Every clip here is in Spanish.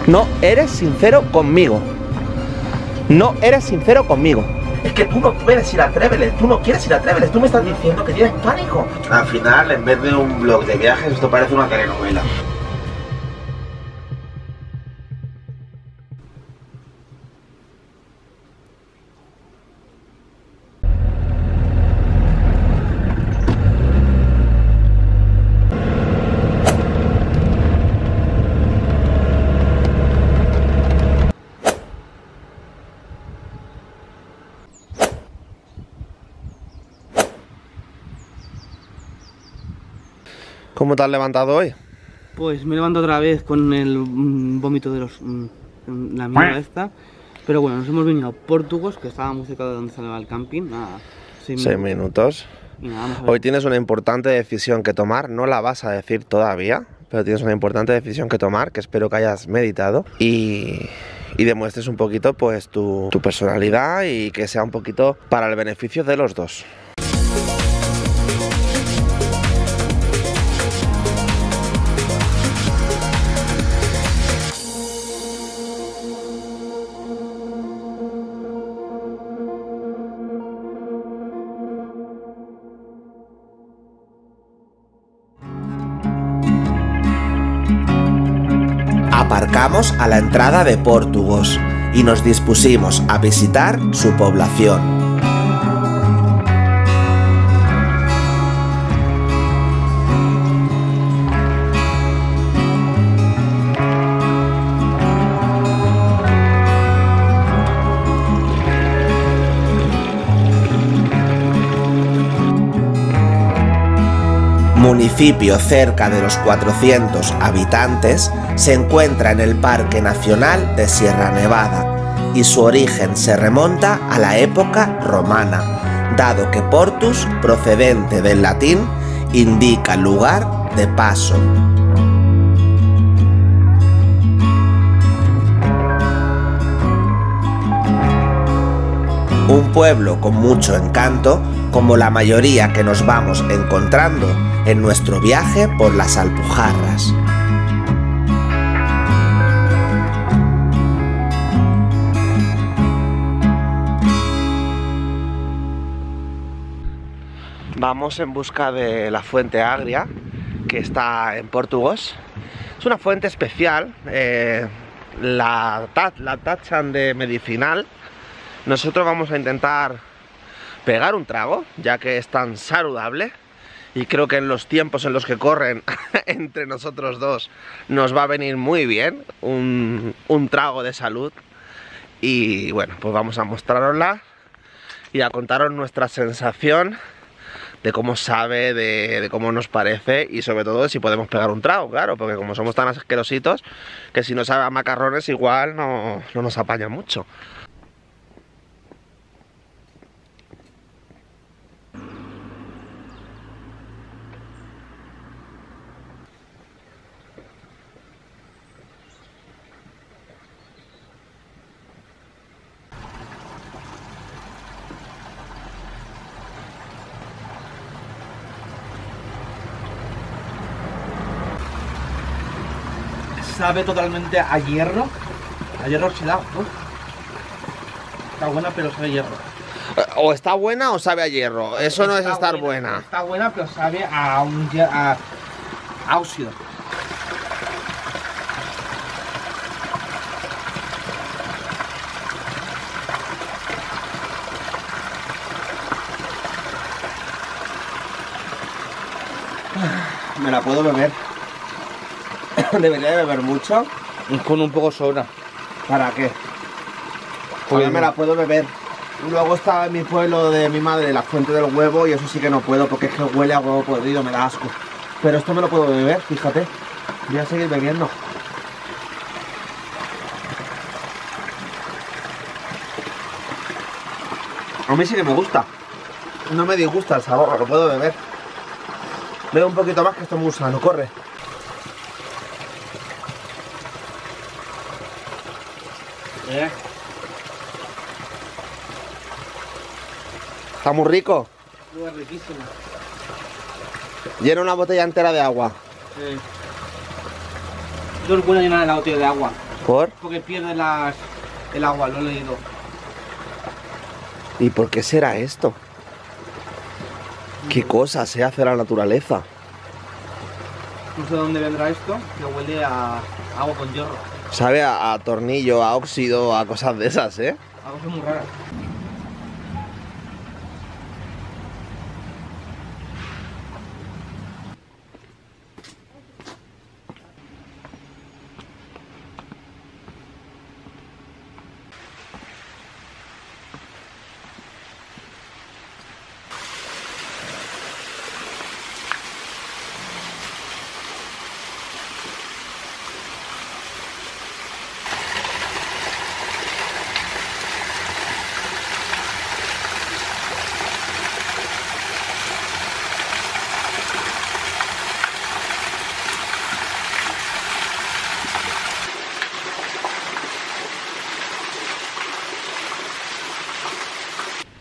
No eres sincero conmigo. No eres sincero conmigo. Es que tú no puedes ir a Treveles, tú no quieres ir a Treveles, tú me estás diciendo que tienes pánico. Al final, en vez de un blog de viajes, esto parece una telenovela. ¿Cómo te has levantado hoy? Pues me levanto otra vez con el vómito de la mierda esta. Pero bueno, nos hemos venido a Portugos, que estaba muy cerca de donde se va el camping. Nada, 6 minutos. Y nada, vamos a ver. Hoy tienes una importante decisión que tomar, no la vas a decir todavía, pero tienes una importante decisión que tomar, que espero que hayas meditado y demuestres un poquito pues tu personalidad y que sea un poquito para el beneficio de los dos. Aparcamos a la entrada de Portugos y nos dispusimos a visitar su población. Municipio cerca de los 400 habitantes, se encuentra en el Parque Nacional de Sierra Nevada y su origen se remonta a la época romana, dado que portus, procedente del latín, indica lugar de paso. Un pueblo con mucho encanto, como la mayoría que nos vamos encontrando en nuestro viaje por las Alpujarras. Vamos en busca de la fuente agria, que está en Portugos. Es una fuente especial, la tachan de medicinal. Nosotros vamos a intentar pegar un trago, ya que es tan saludable. Y creo que en los tiempos en los que corren entre nosotros dos nos va a venir muy bien un trago de salud. Y bueno, pues vamos a mostrarosla y a contaros nuestra sensación de cómo sabe, de cómo nos parece y sobre todo de si podemos pegar un trago, claro, porque como somos tan asquerositos que si no sabe a macarrones igual no nos apaña mucho. Sabe totalmente a hierro oxidado, ¿no? Está buena, pero sabe a hierro. O está buena o sabe a hierro, eso no es estar buena. Está buena, pero sabe a óxido. Me la puedo beber. Debería de beber mucho. Con un poco sobra. ¿Para qué? Porque me la puedo beber. Luego está en mi pueblo de mi madre la fuente del huevo y eso sí que no puedo porque es que huele a huevo podrido, me da asco. Pero esto me lo puedo beber, fíjate. Voy a seguir bebiendo. A mí sí que me gusta. No me disgusta el sabor, lo puedo beber. Bebe un poquito más que esto es muy sano, corre. Está muy rico. Es riquísimo. Llena una botella entera de agua. Sí. Yo no puedo llenar la botella de agua. ¿Por? Porque pierde el agua, lo he leído. ¿Y por qué será esto? ¿Qué cosa se hace a la naturaleza? No sé de dónde vendrá esto, pero huele a agua con hierro. Sabe a tornillo, a óxido, a cosas de esas, ¿eh? Algo que es muy raro.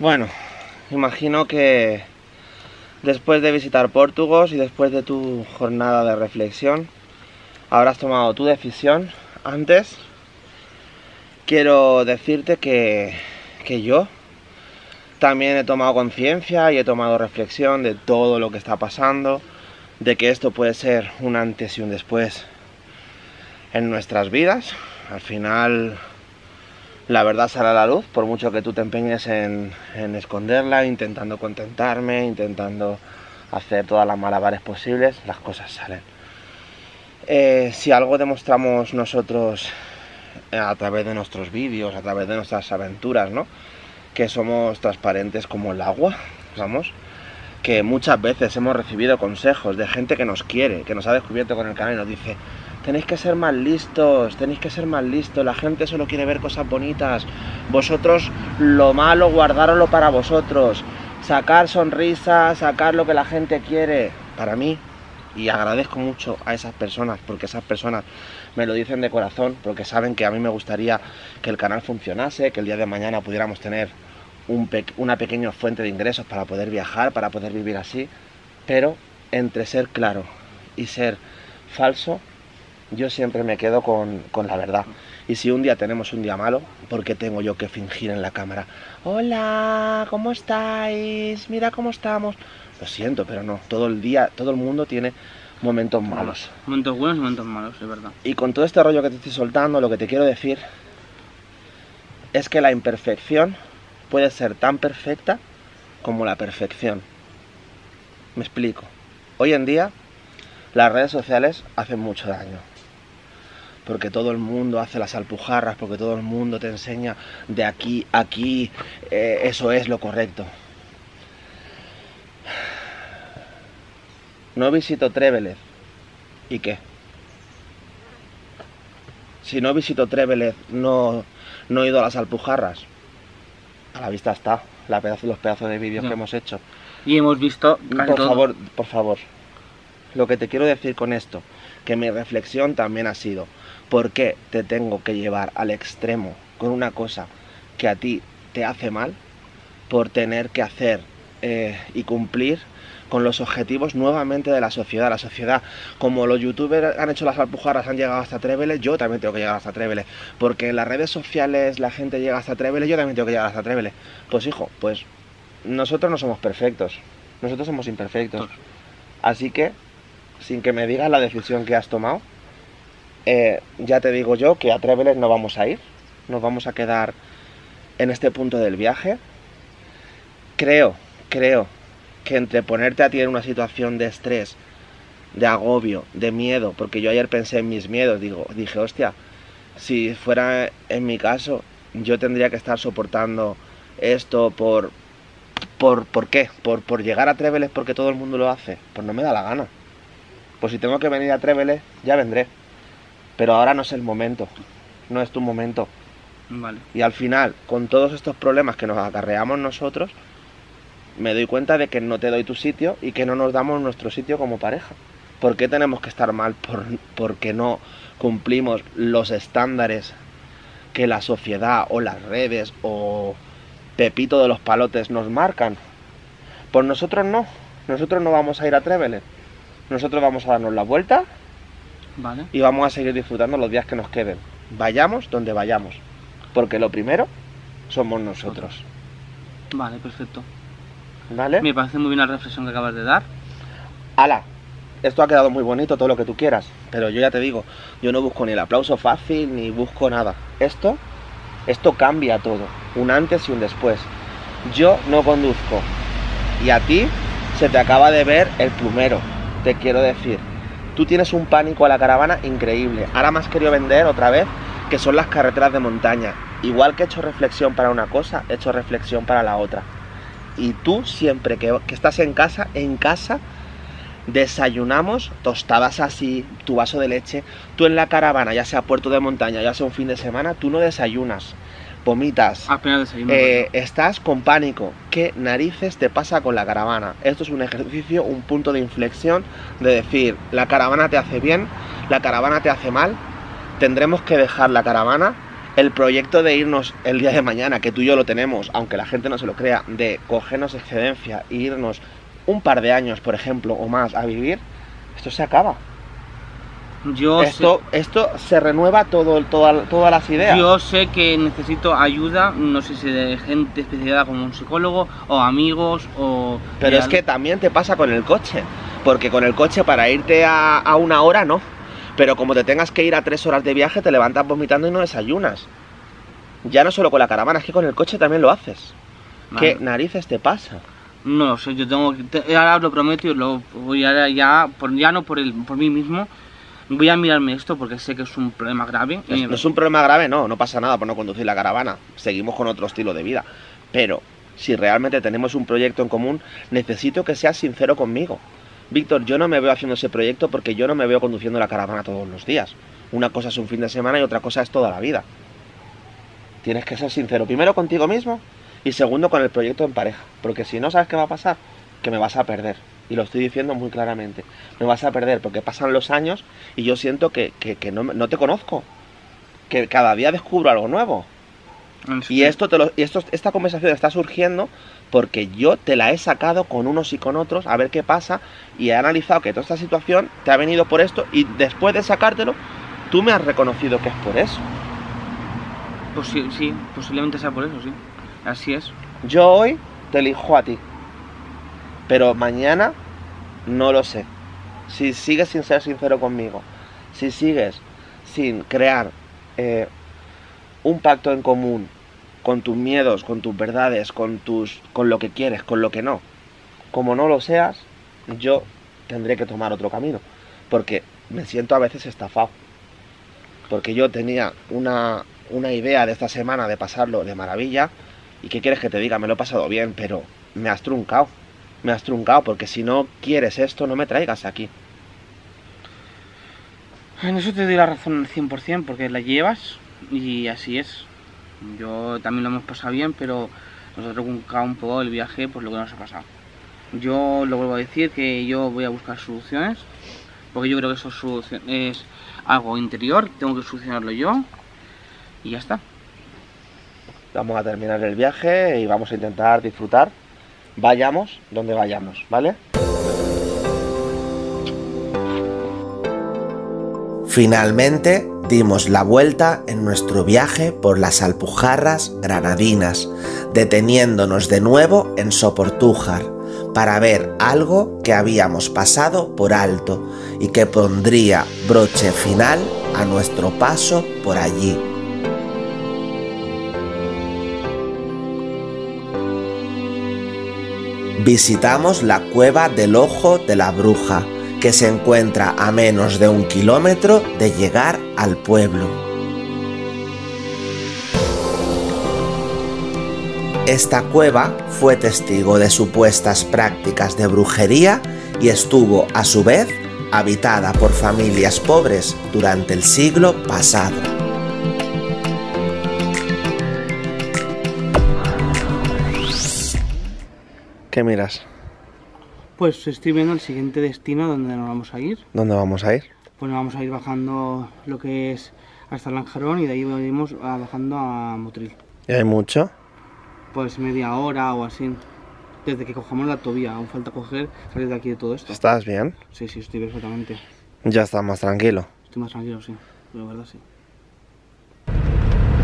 Bueno, imagino que después de visitar Portugos y después de tu jornada de reflexión, habrás tomado tu decisión. Antes, quiero decirte que yo también he tomado conciencia y he tomado reflexión de todo lo que está pasando, de que esto puede ser un antes y un después en nuestras vidas. Al final, la verdad sale a la luz, por mucho que tú te empeñes en esconderla, intentando contentarme, intentando hacer todas las malabares posibles, las cosas salen. Si algo demostramos nosotros a través de nuestros vídeos, a través de nuestras aventuras, ¿no? Que somos transparentes como el agua, vamos, que muchas veces hemos recibido consejos de gente que nos quiere, que nos ha descubierto con el canal y nos dice: tenéis que ser más listos, la gente solo quiere ver cosas bonitas, vosotros lo malo guardároslo para vosotros, sacar sonrisas, sacar lo que la gente quiere. Para mí, y agradezco mucho a esas personas, porque esas personas me lo dicen de corazón, porque saben que a mí me gustaría que el canal funcionase, que el día de mañana pudiéramos tener una pequeña fuente de ingresos para poder viajar, para poder vivir así, pero entre ser claro y ser falso, yo siempre me quedo con la verdad. Y si un día tenemos un día malo, ¿por qué tengo yo que fingir en la cámara? Hola, ¿cómo estáis? Mira cómo estamos. Lo siento, pero no. Todo el mundo tiene momentos malos. Momentos buenos y momentos malos, es verdad. Y con todo este rollo que te estoy soltando, lo que te quiero decir es que la imperfección puede ser tan perfecta como la perfección. Me explico. Hoy en día, las redes sociales hacen mucho daño. Porque todo el mundo hace las alpujarras, porque todo el mundo te enseña de aquí a aquí, eso es lo correcto. No visito Trévelez, ¿y qué? Si no visito Trévelez, no he ido a las alpujarras. A la vista está, los pedazos de vídeos que hemos hecho. Y hemos visto casi todo. Por favor, lo que te quiero decir con esto, que mi reflexión también ha sido: ¿por qué te tengo que llevar al extremo con una cosa que a ti te hace mal por tener que hacer y cumplir con los objetivos nuevamente de la sociedad? La sociedad, como los youtubers han hecho las alpujarras, han llegado hasta Trévelez, yo también tengo que llegar hasta Trévelez. Porque en las redes sociales la gente llega hasta Trévelez, yo también tengo que llegar hasta Trévelez. Pues hijo, pues nosotros no somos perfectos, nosotros somos imperfectos. Así que, sin que me digas la decisión que has tomado, ya te digo yo que a Trévelez no vamos a ir, nos vamos a quedar en este punto del viaje. Creo que entre ponerte a ti en una situación de estrés, de agobio, de miedo, porque yo ayer pensé en mis miedos, dije, hostia, si fuera en mi caso, yo tendría que estar soportando esto ¿por qué? Por llegar a Trévelez porque todo el mundo lo hace. Pues no me da la gana. Pues si tengo que venir a Trévelez, ya vendré. Pero ahora no es el momento, no es tu momento. Vale. Y al final, con todos estos problemas que nos acarreamos nosotros, me doy cuenta de que no te doy tu sitio y que no nos damos nuestro sitio como pareja. ¿Por qué tenemos que estar mal porque no cumplimos los estándares que la sociedad o las redes o Pepito de los Palotes nos marcan? Pues nosotros no vamos a ir a Trévelez. Nosotros vamos a darnos la vuelta, Vale. y vamos a seguir disfrutando los días que nos queden. vayamos donde vayamos, porque lo primero somos nosotros. Vale, perfecto. ¿Vale? Me parece muy bien la reflexión que acabas de dar. ¡Hala! Esto ha quedado muy bonito, todo lo que tú quieras, pero yo ya te digo, yo no busco ni el aplauso fácil, ni busco nada. Esto cambia todo, un antes y un después. Yo no conduzco, y a ti se te acaba de ver el plumero, te quiero decir. Tú tienes un pánico a la caravana increíble. Ahora me has querido vender otra vez que son las carreteras de montaña. Igual que he hecho reflexión para una cosa, he hecho reflexión para la otra. Y tú siempre que estás en casa desayunamos tostadas así, tu vaso de leche. Tú en la caravana, ya sea puerto de montaña, ya sea un fin de semana, tú no desayunas, vomitas, Apenas desayuno. estás con pánico. ¿Qué narices te pasa con la caravana? Esto es un ejercicio, un punto de inflexión de decir, la caravana te hace bien, la caravana te hace mal, tendremos que dejar la caravana. El proyecto de irnos el día de mañana, que tú y yo lo tenemos, aunque la gente no se lo crea, de cogernos excedencia e irnos un par de años, por ejemplo, o más a vivir, esto se acaba. Esto se renueva todas las ideas. Yo sé que necesito ayuda, no sé si de gente especializada como un psicólogo o amigos o... Pero es que también te pasa con el coche, porque con el coche para irte a 1 hora no, pero como te tengas que ir a 3 horas de viaje te levantas vomitando y no desayunas. Ya no solo con la caravana, es que con el coche también lo haces. Vale. ¿Qué narices te pasa? No lo sé, yo tengo que... Ahora lo prometo y lo voy a ya no por mí mismo. Voy a mirarme esto porque sé que es un problema grave. No es un problema grave, no pasa nada por no conducir la caravana. Seguimos con otro estilo de vida. Pero si realmente tenemos un proyecto en común, necesito que seas sincero conmigo. Víctor, yo no me veo haciendo ese proyecto porque yo no me veo conduciendo la caravana todos los días. Una cosa es un fin de semana y otra cosa es toda la vida. Tienes que ser sincero, primero contigo mismo y segundo con el proyecto en pareja. Porque si no, ¿sabes qué va a pasar? Que me vas a perder. Y lo estoy diciendo muy claramente. Me vas a perder porque pasan los años y yo siento que no te conozco. Que cada día descubro algo nuevo. Y esta conversación está surgiendo porque yo te la he sacado con unos y con otros a ver qué pasa y he analizado que toda esta situación te ha venido por esto y después de sacártelo tú me has reconocido que es por eso. Pues sí, posiblemente sea por eso, sí. Así es. Yo hoy te elijo a ti, pero mañana no lo sé. Si sigues sin ser sincero conmigo, si sigues sin crear un pacto en común con tus miedos, con tus verdades, con lo que quieres, con lo que no, como no lo seas, yo tendré que tomar otro camino, porque me siento a veces estafado, porque yo tenía una idea de esta semana de pasarlo de maravilla, y ¿qué quieres que te diga? Me lo he pasado bien, pero me has truncado, porque si no quieres esto, no me traigas aquí. En eso te doy la razón al 100%, porque la llevas y así es. Yo también lo hemos pasado bien, pero nos ha truncado un poco el viaje por lo que nos ha pasado. Yo lo vuelvo a decir, que yo voy a buscar soluciones, porque yo creo que eso es algo interior, tengo que solucionarlo yo y ya está. Vamos a terminar el viaje y vamos a intentar disfrutar. Vayamos donde vayamos, ¿vale? Finalmente dimos la vuelta en nuestro viaje por las Alpujarras granadinas, deteniéndonos de nuevo en Soportújar para ver algo que habíamos pasado por alto y que pondría broche final a nuestro paso por allí. Visitamos la cueva del Ojo de la Bruja, que se encuentra a menos de 1 kilómetro de llegar al pueblo. Esta cueva fue testigo de supuestas prácticas de brujería y estuvo, a su vez, habitada por familias pobres durante el siglo pasado. ¿Qué miras? Pues estoy viendo el siguiente destino donde nos vamos a ir. ¿Dónde vamos a ir? Pues nos vamos a ir bajando lo que es hasta Lanjarón y de ahí venimos bajando a Motril. ¿Y hay mucho? Pues media hora o así. Desde que cojamos la autovía, aún falta salir de aquí de todo esto. ¿Estás bien? Sí, estoy perfectamente. Ya estás más tranquilo. Estoy más tranquilo, sí. La verdad, sí.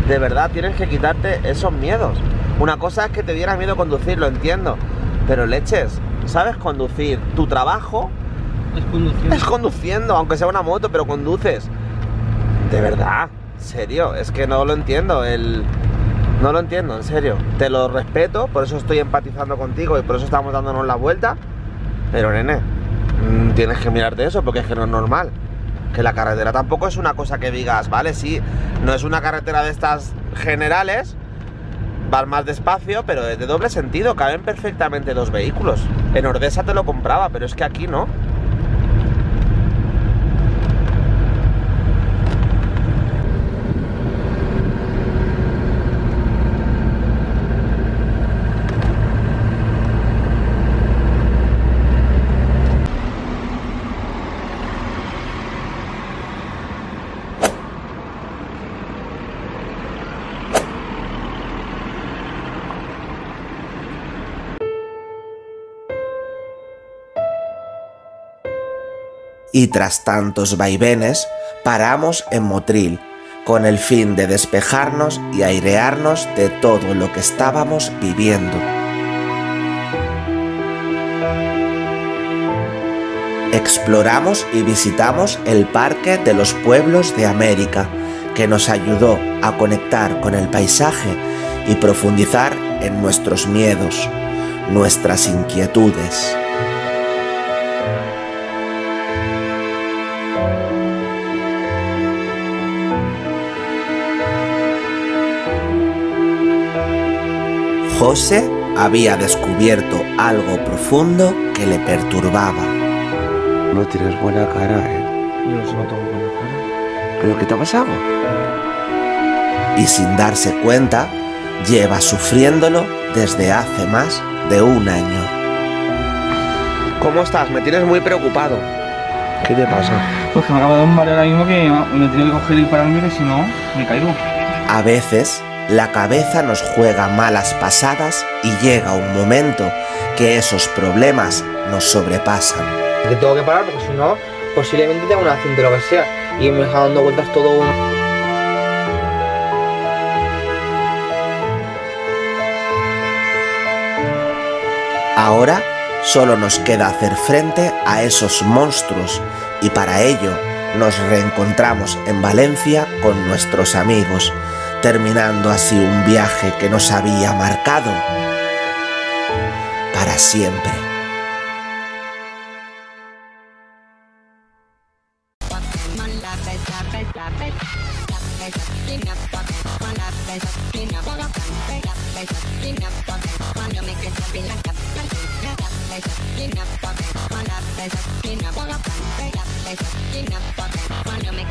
De verdad, tienes que quitarte esos miedos. Una cosa es que te diera miedo conducir, lo entiendo. Pero leches, ¿sabes conducir? Tu trabajo es conduciendo, aunque sea una moto, pero conduces. De verdad, en serio, es que no lo entiendo. No lo entiendo, en serio. Te lo respeto, por eso estoy empatizando contigo y por eso estamos dándonos la vuelta. Pero nene, tienes que mirarte eso, porque es que no es normal. Que la carretera tampoco es una cosa que digas, vale, sí, no es una carretera de estas generales, vas más despacio, pero es de doble sentido, caben perfectamente dos vehículos. En Ordesa te lo compraba, pero es que aquí no. Y tras tantos vaivenes, paramos en Motril, con el fin de despejarnos y airearnos de todo lo que estábamos viviendo. Exploramos y visitamos el Parque de los Pueblos de América, que nos ayudó a conectar con el paisaje y profundizar en nuestros miedos, nuestras inquietudes. José había descubierto algo profundo que le perturbaba. No tienes buena cara, Yo no tengo buena cara. ¿Pero qué te ha pasado? Y sin darse cuenta, lleva sufriéndolo desde hace más de un año. ¿Cómo estás? Me tienes muy preocupado. ¿Qué te pasa? Pues que me acaba de dar un mareo ahora mismo que me tengo que coger y pararme, que si no, me caigo. A veces, la cabeza nos juega malas pasadas y llega un momento que esos problemas nos sobrepasan. Que tengo que parar porque si no, posiblemente tenga un accidente o lo que sea. Y me está dando vueltas todo un... Ahora solo nos queda hacer frente a esos monstruos y para ello nos reencontramos en Valencia con nuestros amigos, terminando así un viaje que nos había marcado para siempre. Cuando me